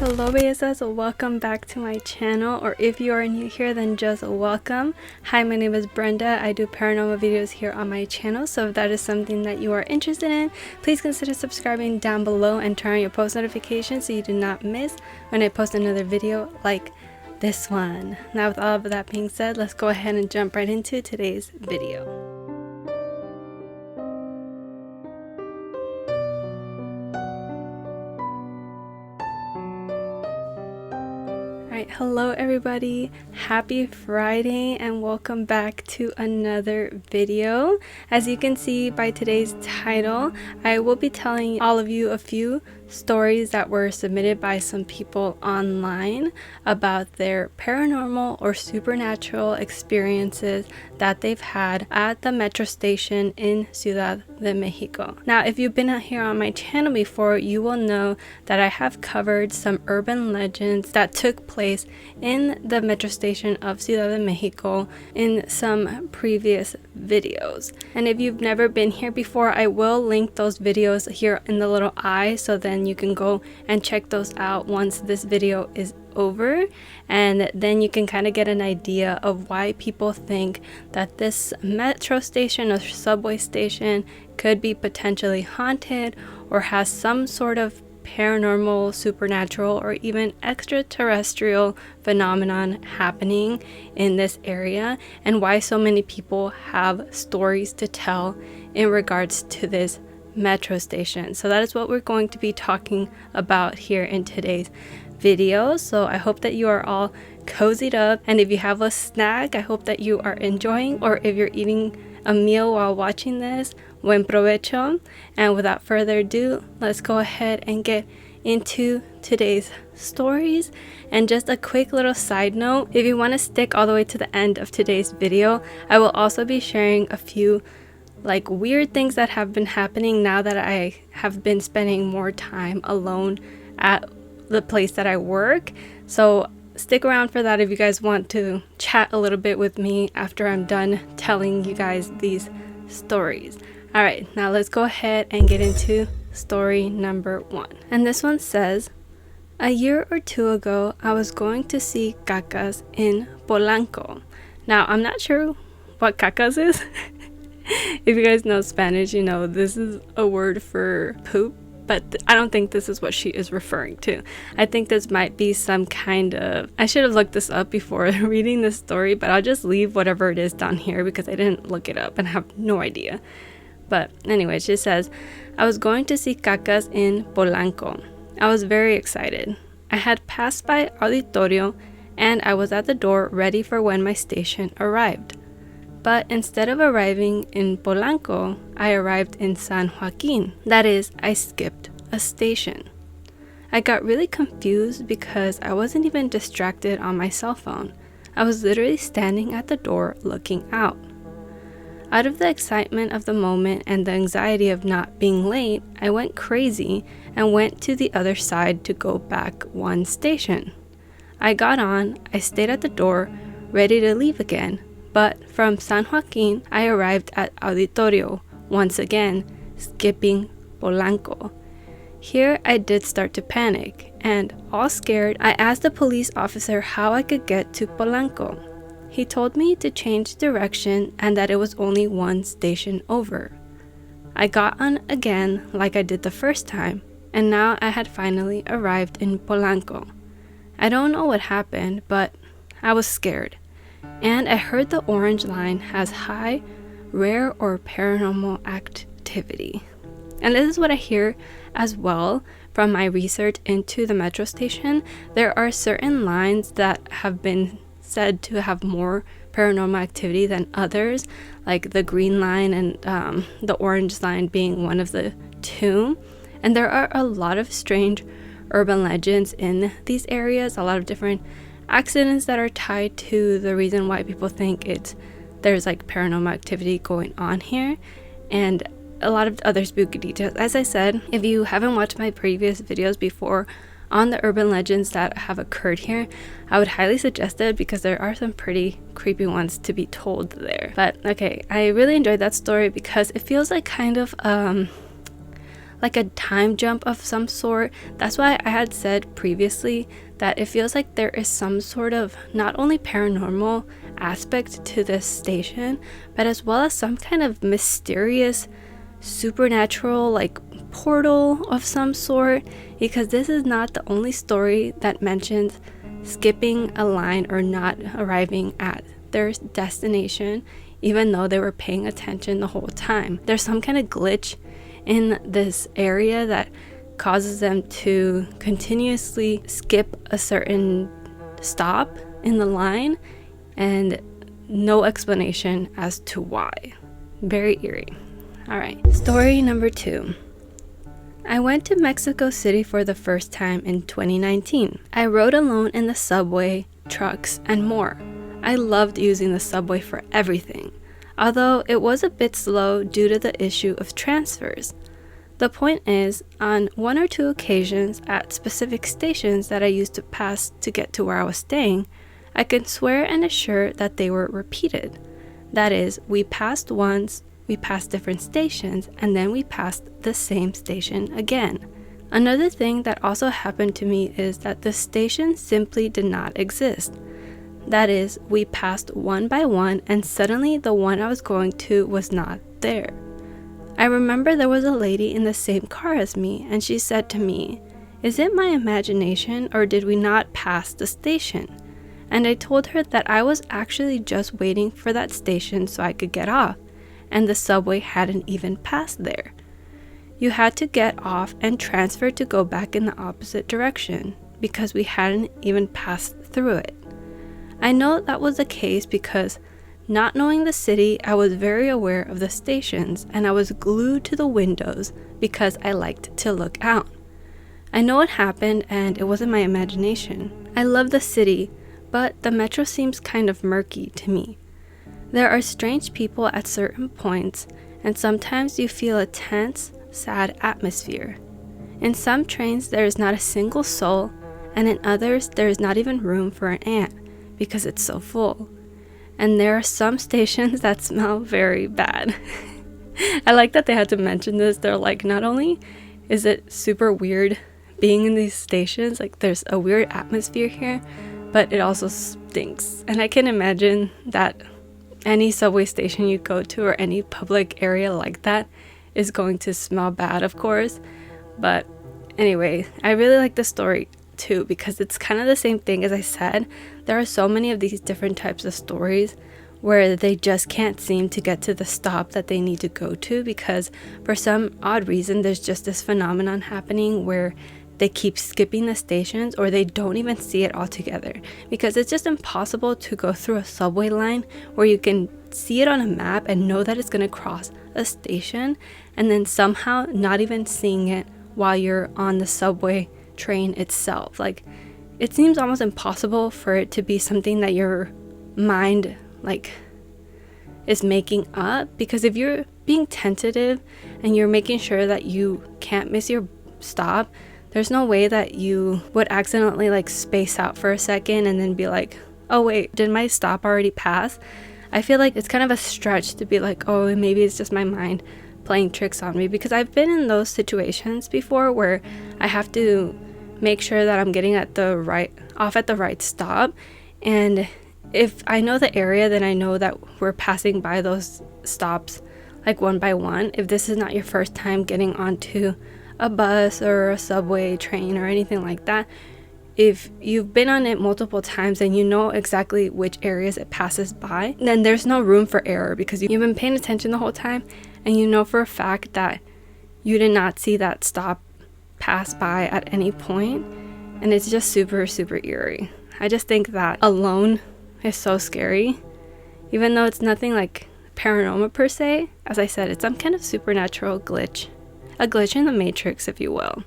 Hello Bellezas, welcome back to my channel, or if you are new here then just welcome. Hi, my name is Brenda. I do paranormal videos here on my channel, so if that is something that you are interested in, please consider subscribing down below and turn on your post notifications so you do not miss when I post another video like this one. Now with all of that being said, let's go ahead and jump right into today's video. Hello everybody, happy Friday and welcome back to another video. As you can see by today's title, I will be telling all of you a few stories that were submitted by some people online about their paranormal or supernatural experiences that they've had at the metro station in Ciudad de Mexico. Now, if you've been out here on my channel before, you will know that I have covered some urban legends that took place in the metro station of Ciudad de Mexico in some previous videos. And if you've never been here before, I will link those videos here in the little eye, so then you can go and check those out once this video is over, and then you can kind of get an idea of why people think that this metro station or subway station could be potentially haunted or has some sort of paranormal, supernatural, or even extraterrestrial phenomenon happening in this area, and why so many people have stories to tell in regards to this metro station. So that is what we're going to be talking about here in today's video. So I hope that you are all cozied up, and if you have a snack, I hope that you are enjoying, or if you're eating a meal while watching this, buen provecho. And without further ado, let's go ahead and get into today's stories. And just a quick little side note, if you want to stick all the way to the end of today's video, I will also be sharing a few weird things that have been happening now that I have been spending more time alone at the place that I work. So stick around for that if you guys want to chat a little bit with me after I'm done telling you guys these stories. Alright, now let's go ahead and get into story number 1. And this one says, a year or two ago, I was going to see cacas in Polanco. Now, I'm not sure what cacas is. If you guys know Spanish, you know this is a word for poop, but I don't think this is what she is referring to. I think this might be some kind of... I should have looked this up before reading this story, but I'll just leave whatever it is down here because I didn't look it up and have no idea. But anyway, she says, I was going to see cacas in Polanco. I was very excited. I had passed by Auditorio and I was at the door ready for when my station arrived. But instead of arriving in Polanco, I arrived in San Joaquin. That is, I skipped a station. I got really confused because I wasn't even distracted on my cell phone. I was literally standing at the door looking out. Out of the excitement of the moment and the anxiety of not being late, I went crazy and went to the other side to go back one station. I got on, I stayed at the door, ready to leave again. But from San Joaquin, I arrived at Auditorio, once again, skipping Polanco. Here I did start to panic, and all scared, I asked the police officer how I could get to Polanco. He told me to change direction and that it was only one station over. I got on again like I did the first time, and now I had finally arrived in Polanco. I don't know what happened, but I was scared. And I heard the orange line has high, rare, or paranormal activity. And this is what I hear as well from my research into the metro station. There are certain lines that have been said to have more paranormal activity than others, like the green line and the orange line being one of the two. And there are a lot of strange urban legends in these areas, a lot of different accidents that are tied to the reason why people think there's paranormal activity going on here, and a lot of other spooky details. As I said, if you haven't watched my previous videos before on the urban legends that have occurred here, I would highly suggest it because there are some pretty creepy ones to be told there. But okay, I really enjoyed that story because it feels like kind of like a time jump of some sort. That's why I had said previously that it feels like there is some sort of not only paranormal aspect to this station, but as well as some kind of mysterious supernatural like portal of some sort, because this is not the only story that mentions skipping a line or not arriving at their destination even though they were paying attention the whole time. There's some kind of glitch in this area that causes them to continuously skip a certain stop in the line and no explanation as to why. Very eerie. Alright, story number 2. I went to Mexico City for the first time in 2019. I rode alone in the subway, trucks, and more. I loved using the subway for everything, although it was a bit slow due to the issue of transfers. The point is, on 1 or 2 occasions at specific stations that I used to pass to get to where I was staying, I can swear and assure that they were repeated. That is, we passed once, we passed different stations, and then we passed the same station again. Another thing that also happened to me is that the station simply did not exist. That is, we passed one by one and suddenly the one I was going to was not there. I remember there was a lady in the same car as me, and she said to me, "Is it my imagination or did we not pass the station?" And I told her that I was actually just waiting for that station so I could get off, and the subway hadn't even passed there. You had to get off and transfer to go back in the opposite direction because we hadn't even passed through it. I know that was the case because, not knowing the city, I was very aware of the stations and I was glued to the windows because I liked to look out. I know it happened and it wasn't my imagination. I love the city, but the metro seems kind of murky to me. There are strange people at certain points, and sometimes you feel a tense, sad atmosphere. In some trains there is not a single soul, and in others there is not even room for an ant because it's so full. And there are some stations that smell very bad. I like that they had to mention this. They're like, not only is it super weird being in these stations, like there's a weird atmosphere here, but it also stinks. And I can imagine that any subway station you go to or any public area like that is going to smell bad, of course. But anyway, I really like the story too because it's kind of the same thing as I said. There are so many of these different types of stories where they just can't seem to get to the stop that they need to go to because for some odd reason there's just this phenomenon happening where they keep skipping the stations or they don't even see it altogether, because it's just impossible to go through a subway line where you can see it on a map and know that it's going to cross a station and then somehow not even seeing it while you're on the subway train itself. Like, it seems almost impossible for it to be something that your mind like is making up, because if you're being tentative and you're making sure that you can't miss your stop, there's no way that you would accidentally like space out for a second and then be like, oh wait, did my stop already pass? I feel like it's kind of a stretch to be like, oh, maybe it's just my mind playing tricks on me, because I've been in those situations before where I have to make sure that I'm getting at the right stop, and if I know the area, then I know that we're passing by those stops like one by one. If this is not your first time getting onto a bus or a subway train or anything like that, if you've been on it multiple times and you know exactly which areas it passes by, then there's no room for error because you've been paying attention the whole time and you know for a fact that you did not see that stop pass by at any point, and it's just super, super eerie. I just think that alone is so scary, even though it's nothing like paranormal per se. As I said, it's some kind of supernatural glitch, a glitch in the matrix, if you will.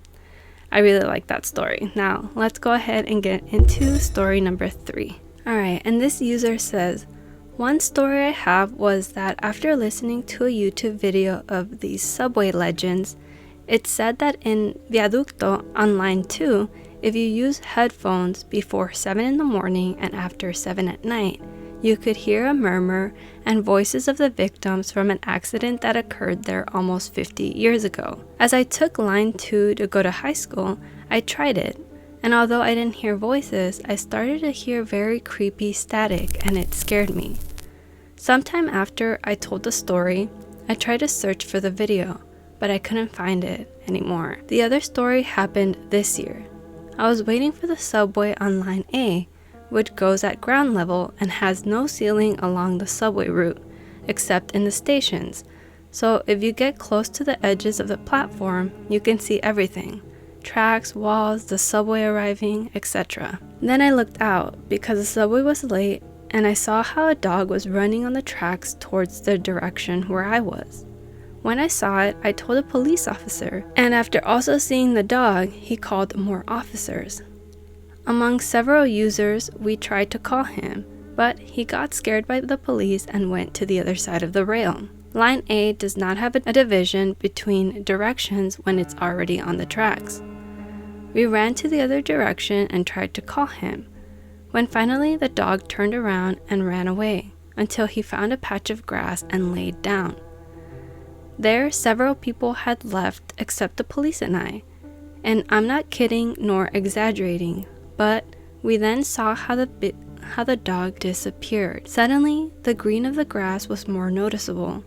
I really like that story. Now let's go ahead and get into story number 3. Alright, and this user says, one story I have was that after listening to a YouTube video of these subway legends, it said that in Viaducto on line 2, if you use headphones before 7 in the morning and after 7 at night, You could hear a murmur and voices of the victims from an accident that occurred there almost 50 years ago. As I took line 2 to go to high school, I tried it, and although I didn't hear voices, I started to hear very creepy static, and it scared me. Sometime after I told the story, I tried to search for the video, but I couldn't find it anymore. The other story happened this year. I was waiting for the subway on line A, which goes at ground level and has no ceiling along the subway route, except in the stations. So if you get close to the edges of the platform, you can see everything. Tracks, walls, the subway arriving, etc. Then I looked out because the subway was late, and I saw how a dog was running on the tracks towards the direction where I was. When I saw it, I told a police officer, and after also seeing the dog, he called more officers. Among several users, we tried to call him, but he got scared by the police and went to the other side of the rail. Line A does not have a division between directions when it's already on the tracks. We ran to the other direction and tried to call him, when finally the dog turned around and ran away until he found a patch of grass and laid down. There, several people had left except the police and I, and I'm not kidding nor exaggerating, but we then saw how the dog disappeared. Suddenly, the green of the grass was more noticeable,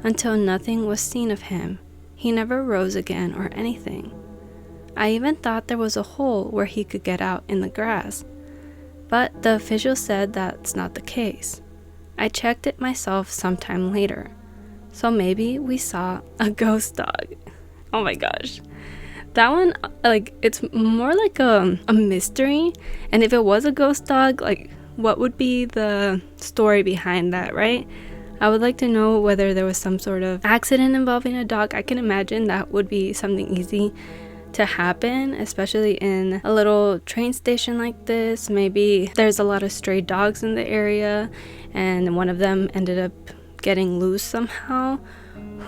until nothing was seen of him. He never rose again or anything. I even thought there was a hole where he could get out in the grass, but the official said that's not the case. I checked it myself sometime later, so maybe we saw a ghost dog. Oh my gosh. That one, it's more like a mystery, and if it was a ghost dog, what would be the story behind that, right? I would like to know whether there was some sort of accident involving a dog. I can imagine that would be something easy to happen, especially in a little train station like this. Maybe there's a lot of stray dogs in the area, and one of them ended up getting loose somehow.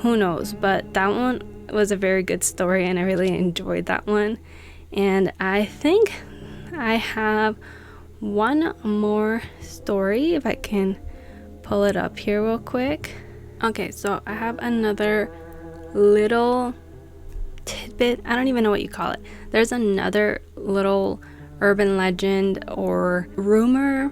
Who knows? But that one was a very good story, and I really enjoyed that one. And I think I have one more story, if I can pull it up here real quick. Okay, so I have another little tidbit. I don't even know what you call it. There's another little urban legend or rumor.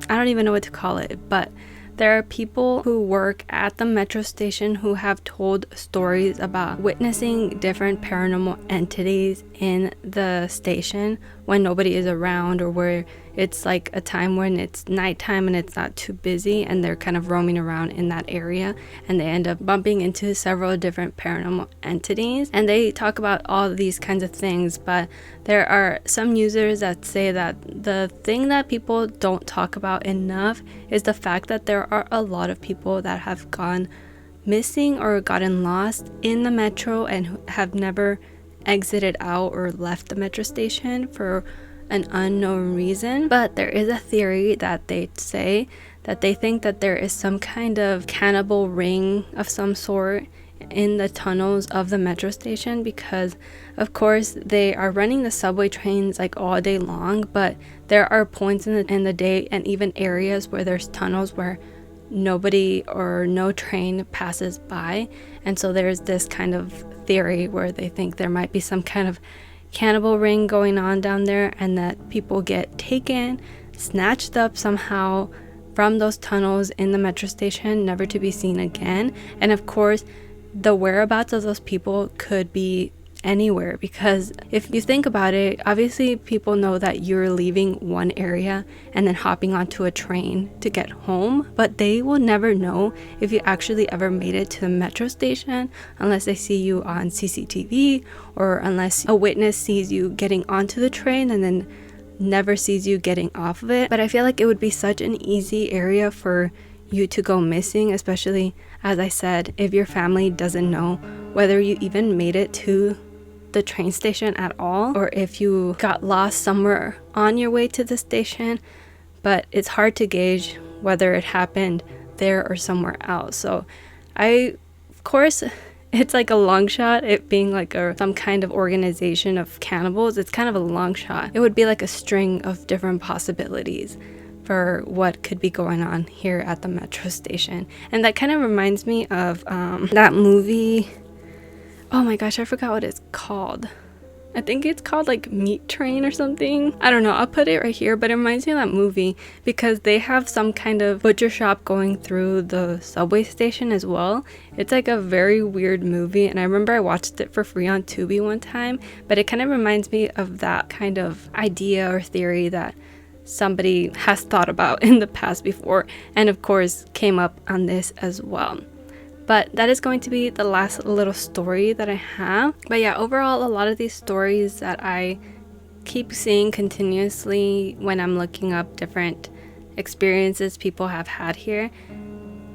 I don't even know what to call it, but there are people who work at the metro station who have told stories about witnessing different paranormal entities in the station when nobody is around, or where it's like a time when it's nighttime and it's not too busy, and they're kind of roaming around in that area, and they end up bumping into several different paranormal entities. And they talk about all of these kinds of things, but there are some users that say that the thing that people don't talk about enough is the fact that there are a lot of people that have gone missing or gotten lost in the metro and have never exited out or left the metro station for an unknown reason. But there is a theory that they say that they think that there is some kind of cannibal ring of some sort in the tunnels of the metro station, because of course they are running the subway trains like all day long, but there are points in the day and even areas where there's tunnels where nobody or no train passes by. And so there's this kind of theory where they think there might be some kind of cannibal ring going on down there, and that people get taken, snatched up somehow from those tunnels in the metro station, never to be seen again. And of course the whereabouts of those people could be anywhere, because if you think about it, obviously people know that you're leaving one area and then hopping onto a train to get home, but they will never know if you actually ever made it to the metro station unless they see you on CCTV, or unless a witness sees you getting onto the train and then never sees you getting off of it. But I feel like it would be such an easy area for you to go missing, especially, as I said, if your family doesn't know whether you even made it to the train station at all, or if you got lost somewhere on your way to the station. But it's hard to gauge whether it happened there or somewhere else. So of course it's like a long shot, it being like some kind of organization of cannibals. It's kind of a long shot. It would be like a string of different possibilities. for what could be going on here at the metro station. And that kind of reminds me of that movie. Oh my gosh, I forgot what it's called. I think it's called like Meat Train or something. I don't know, I'll put it right here, but it reminds me of that movie because they have some kind of butcher shop going through the subway station as well. It's like a very weird movie, and I remember I watched it for free on Tubi one time, but it kind of reminds me of that kind of idea or theory that somebody has thought about in the past before, and of course came up on this as well. But that is going to be the last little story that I have. But yeah, overall, a lot of these stories that I keep seeing continuously when I'm looking up different experiences people have had here,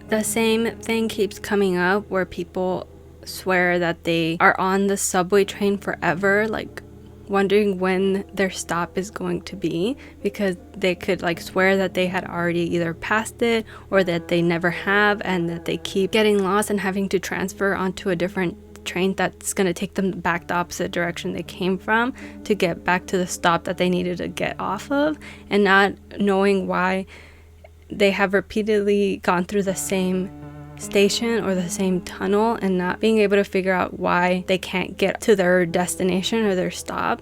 the same thing keeps coming up where people swear that they are on the subway train forever, like wondering when their stop is going to be, because they could like swear that they had already either passed it or that they never have, and that they keep getting lost and having to transfer onto a different train that's going to take them back the opposite direction they came from to get back to the stop that they needed to get off of, and not knowing why they have repeatedly gone through the same station or the same tunnel and not being able to figure out why they can't get to their destination or their stop.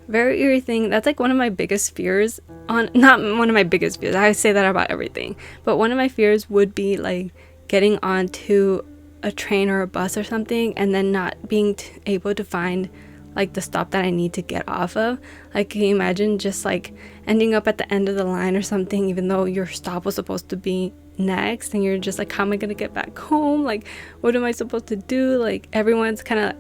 Very eerie thing. That's like one of my biggest fears. Not one of my biggest fears, I say that about everything, but one of my fears would be like getting onto a train or a bus or something and then not being able to find like the stop that I need to get off of. Like, can you imagine just like ending up at the end of the line or something, even though your stop was supposed to be next, and you're just like, how am I gonna get back home? Like, what am I supposed to do? Like, everyone's kind of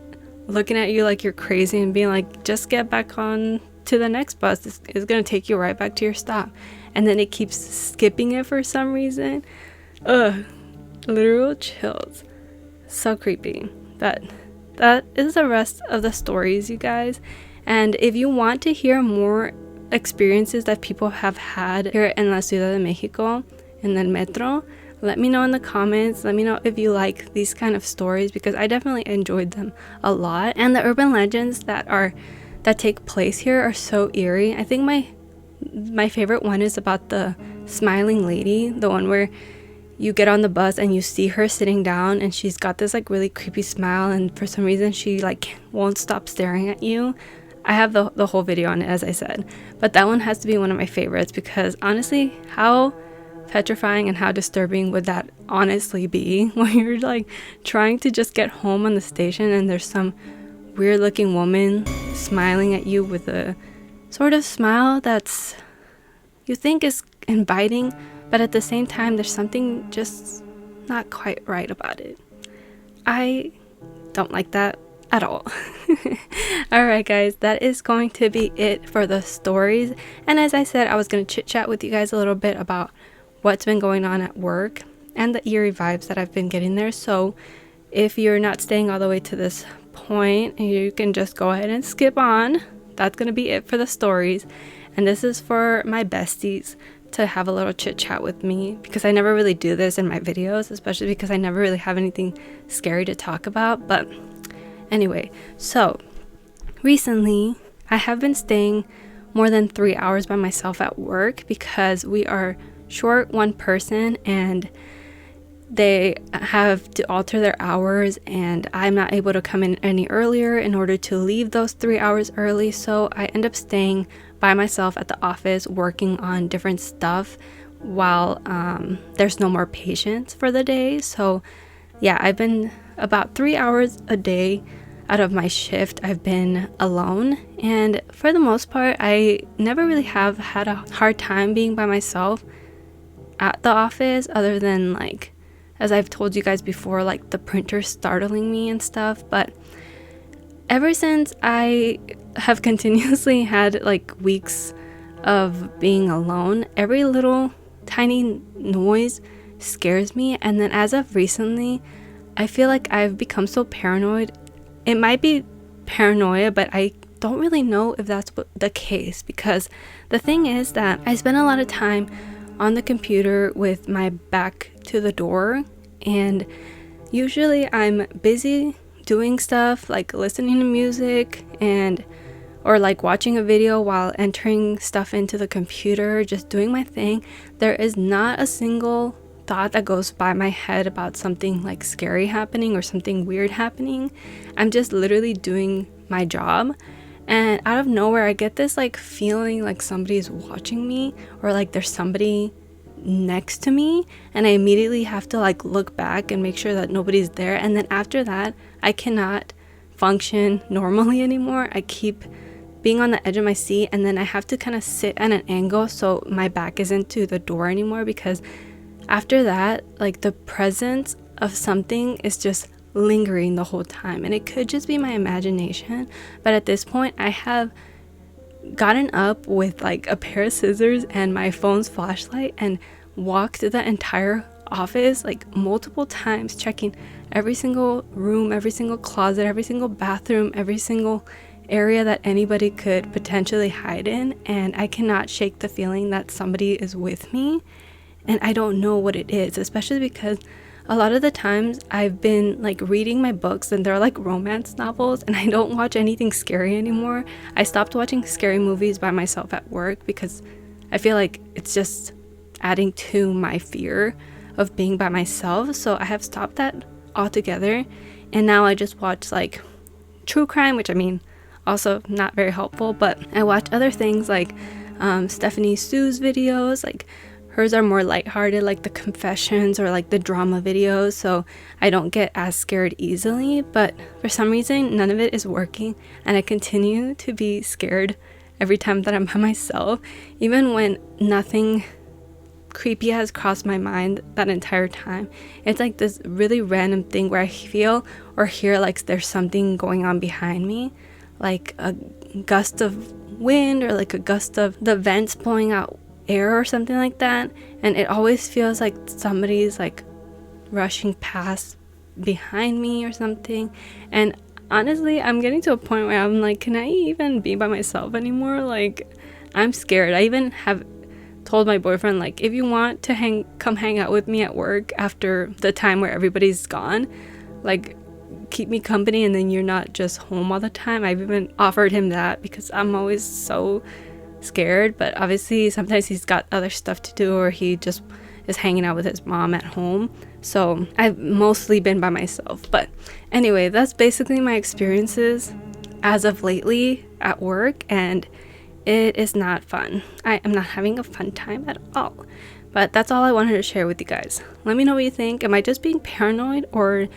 looking at you like you're crazy and being like, just get back on to the next bus. It's gonna take you right back to your stop, and then it keeps skipping it for some reason. Literal chills. So creepy. But that is the rest of the stories, you guys. And if you want to hear more experiences that people have had here in La Ciudad de Mexico, in the metro, let me know in the comments. Let me know if you like these kind of stories, because I definitely enjoyed them a lot. And the urban legends that take place here are so eerie. I think my favorite one is about the smiling lady, the one where you get on the bus and you see her sitting down and she's got this like really creepy smile, and for some reason she like won't stop staring at you. I have the whole video on it, as I said, but that one has to be one of my favorites, because honestly, how petrifying and how disturbing would that honestly be when you're like trying to just get home on the station and there's some weird looking woman smiling at you with a sort of smile that's you think is inviting, but at the same time there's something just not quite right about it. I don't like that at all. Alright guys, that is going to be it for the stories, and as I said, I was going to chit chat with you guys a little bit about what's been going on at work and the eerie vibes that I've been getting there. So if you're not staying all the way to this point, you can just go ahead and skip on. That's going to be it for the stories, and this is for my besties to have a little chit chat with me, because I never really do this in my videos, especially because I never really have anything scary to talk about. But anyway, so recently I have been staying more than 3 hours by myself at work because we are short one person and they have to alter their hours, and I'm not able to come in any earlier in order to leave those 3 hours early. So I end up staying by myself at the office working on different stuff while there's no more patients for the day. So yeah, I've been about 3 hours a day out of my shift I've been alone, and for the most part I never really have had a hard time being by myself at the office, other than like, as I've told you guys before, like the printer startling me and stuff. But ever since I have continuously had like weeks of being alone, every little tiny noise scares me. And then as of recently, I feel like I've become so paranoid. It might be paranoia, but I don't really know if that's the case, because the thing is that I spend a lot of time on the computer with my back to the door, and usually I'm busy doing stuff like listening to music or like watching a video while entering stuff into the computer, just doing my thing, there is not a single thought that goes by my head about something like scary happening or something weird happening. I'm just literally doing my job, and out of nowhere I get this like feeling like somebody's watching me, or like there's somebody next to me, and I immediately have to like look back and make sure that nobody's there. And then after that, I cannot function normally anymore. I keep being on the edge of my seat, and then I have to kind of sit at an angle so my back isn't to the door anymore, because after that, like the presence of something is just lingering the whole time. And it could just be my imagination, but at this point I have gotten up with like a pair of scissors and my phone's flashlight and walked the entire office like multiple times, checking every single room, every single closet, every single bathroom, every single area that anybody could potentially hide in. And I cannot shake the feeling that somebody is with me, and I don't know what it is, especially because a lot of the times I've been like reading my books and they're like romance novels, and I don't watch anything scary anymore. I stopped watching scary movies by myself at work because I feel like it's just adding to my fear of being by myself. So I have stopped that altogether, and now I just watch like true crime, which I mean also not very helpful, but I watch other things like Stephanie Sue's videos. Like hers are more lighthearted, like the confessions or like the drama videos, so I don't get as scared easily. But for some reason, none of it is working, and I continue to be scared every time that I'm by myself, even when nothing creepy has crossed my mind that entire time. It's like this really random thing where I feel or hear like there's something going on behind me, like a gust of wind or like a gust of the vents blowing out air or something like that. And it always feels like somebody's like rushing past behind me or something. And honestly, I'm getting to a point where I'm like, can I even be by myself anymore? Like, I'm scared. I even have told my boyfriend, like, if you want to come hang out with me at work after the time where everybody's gone, like, keep me company, and then you're not just home all the time. I've even offered him that because I'm always so scared. But obviously sometimes he's got other stuff to do, or he just is hanging out with his mom at home. So I've mostly been by myself. But anyway, that's basically my experiences as of lately at work, and it is not fun. I am not having a fun time at all. But that's all I wanted to share with you guys. Let me know what you think. Am I just being paranoid, or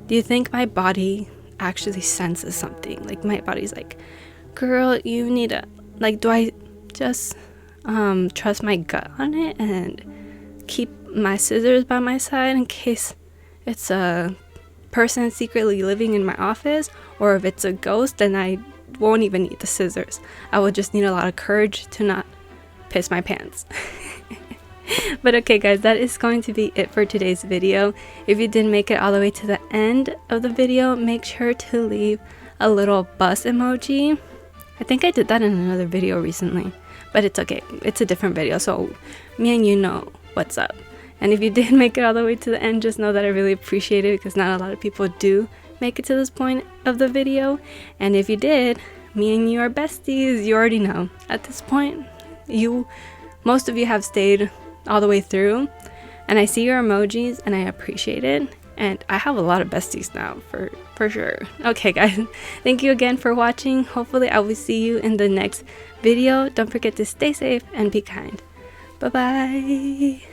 do you think my body actually senses something? Like, my body's like, girl, you need to, like, do I just trust my gut on it and keep my scissors by my side in case it's a person secretly living in my office? Or if it's a ghost, then I won't even need the scissors. I will just need a lot of courage to not piss my pants. But okay guys, that is going to be it for today's video. If you didn't make it all the way to the end of the video, make sure to leave a little bus emoji. I think I did that in another video recently, but it's okay. It's a different video, so me and you know what's up. And if you did make it all the way to the end, just know that I really appreciate it, because not a lot of people do make it to this point of the video. And if you did, me and you are besties. You already know at this point. Most of you have stayed all the way through, and I see your emojis and I appreciate it. And I have a lot of besties now, for sure. Okay guys, thank you again for watching. Hopefully I will see you in the next video. Don't forget to stay safe and be kind. Bye bye.